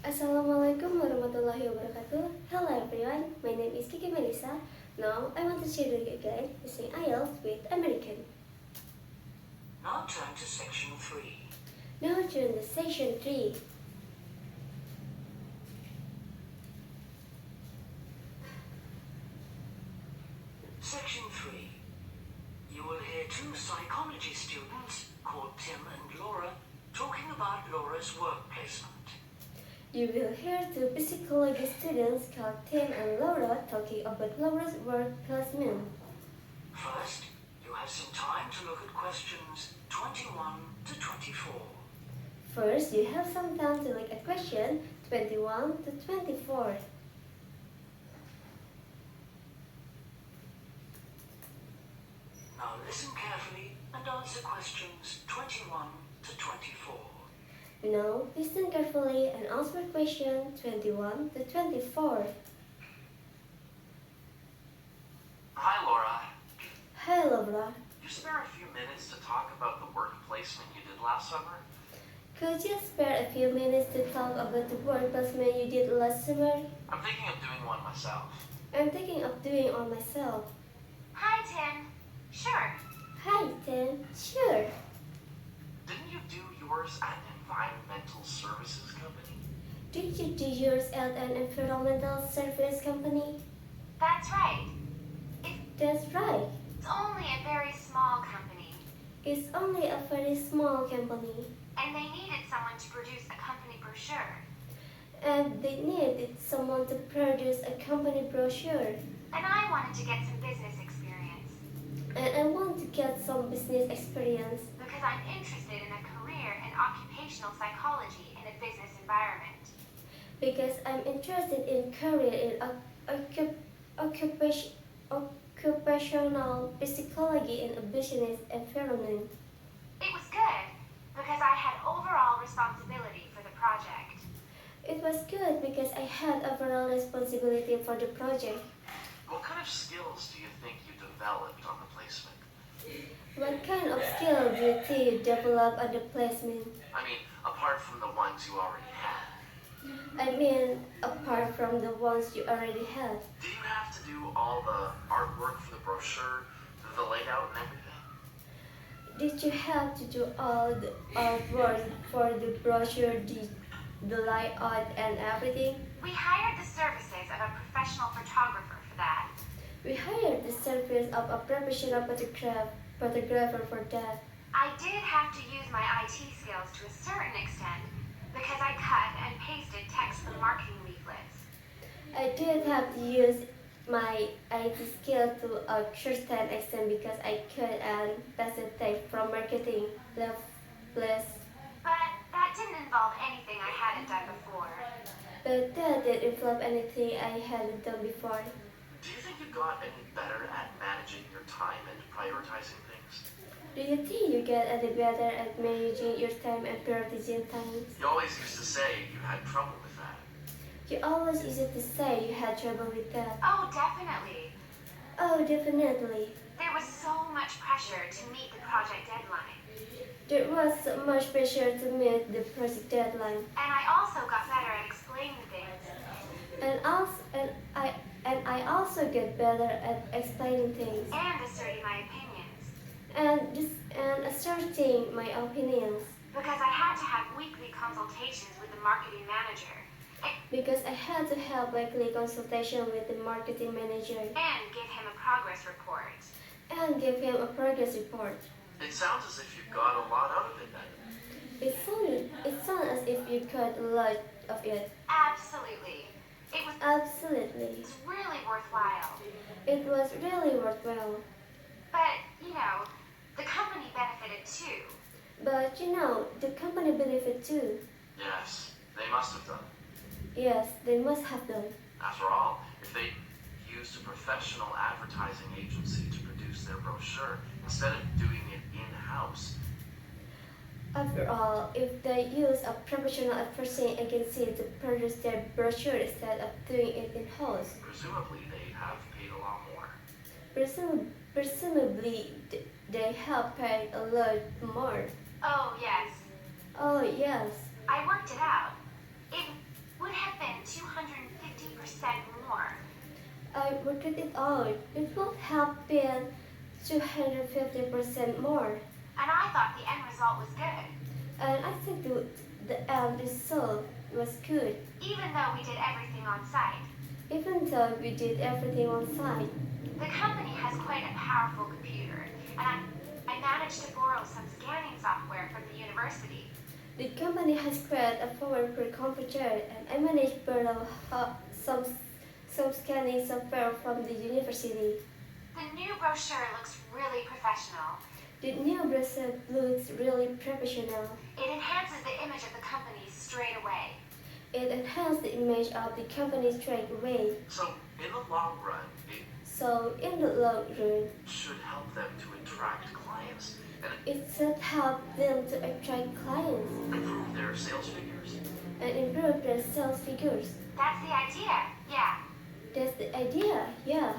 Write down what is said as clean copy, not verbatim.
Assalamualaikum warahmatullahi wabarakatuh. Hello everyone, my name is Kiki Melissa. Now I want to share with you again using IELTS with American. Now turn to section 3. Now turn to section 3. Section 3. You will hear two psychology students called Tim and Laura talking about Laura's work placement. You will hear two psychology students called Tim and Laura talking about Laura's work placement. First, you have some time to look at questions 21 to 24. First, you have some time to look at question 21 to 24. Now listen carefully and answer questions 21 to 24. Now, listen carefully and answer question 21 to 24. Hi, Laura. Hi, Laura. You spare a few minutes to talk about the work placement you did last summer? Could you spare a few minutes to talk about the work placement you did last summer? I'm thinking of doing one myself. I'm thinking of doing one myself. Hi, Tim. Sure. Hi, Tim. Sure. Didn't you do yours at an environmental services company? Did you do yours at an environmental service company? That's right. That's right. It's only a very small company, It's only a very small company, and they needed someone to produce a company brochure. and they needed someone to produce a company brochure. And I wanted to get some business experience And I want to get some business experience because I'm interested in a career in occupational psychology in a business environment. because I'm interested in career in occupational psychology in a business environment. It was good because I had overall responsibility for the project. It was good because I had overall responsibility for the project. What kind of skills do you think you developed on the placement? What kind of skill do you think you develop on the placement? I mean, apart from the ones you already had. I mean, apart from the ones you already had. Did you have to do all the artwork for the brochure, the layout and everything? Did you have to do all the artwork for the brochure, the layout and everything? We hired the services of a professional photographer for that. We hired the service of a professional photographer for that. I did have to use my IT skills to a certain extent because I cut and pasted text from marketing leaflets. I did have to use my IT skill to a certain extent because I could and pasted text from marketing leaflets. But that didn't involve anything I hadn't done before. But that didn't involve anything I hadn't done before. Do you think you got any better at managing your time and prioritizing things? Do you think you get any better at managing your time and prioritizing times? You always used to say you had trouble with that. You always used to say you had trouble with that. Oh, definitely. Oh, definitely. There was so much pressure to meet the project deadline. There was so much pressure to meet the project deadline. And I also got better at explaining things. And I also get better at explaining things And asserting my opinions. and asserting my opinions. Because I had to have weekly consultations with the marketing manager. Because I had to have weekly consultation with the marketing manager And give him a progress report. and give him a progress report. It sounds as if you got a lot out of it then. It sounded as if you got a lot of it. Absolutely. It was Absolutely. really worthwhile. It was really worthwhile. But, the company benefited too. But the company benefit too. Yes, they must have done. Yes, they must have done. After all, if they used a professional advertising agency to produce their brochure instead of doing it in-house, After all, if they use a professional advertising agency to produce their brochure instead of doing it in-house, presumably they have paid a lot more. presumably they have paid a lot more. Oh, yes. Oh yes, I worked it out. It market it out. It will help in 250% more. And I thought the end result was good. And I think the end result was good, Even though we did everything on site. even though we did everything on site. The company has quite a powerful computer, and I managed to borrow some scanning software from the university. The company has created a powerful computer, and I managed to borrow some scanning software from the university. The new brochure looks really professional. The new brochure looks really professional. It enhances the image of the company straight away. It enhances the image of the company straight away. So, in the long run, it So in the long run, should help them to attract clients and it should help them to attract clients improve their sales figures. and improve their sales figures. That's the idea, yeah. That's the idea, yeah.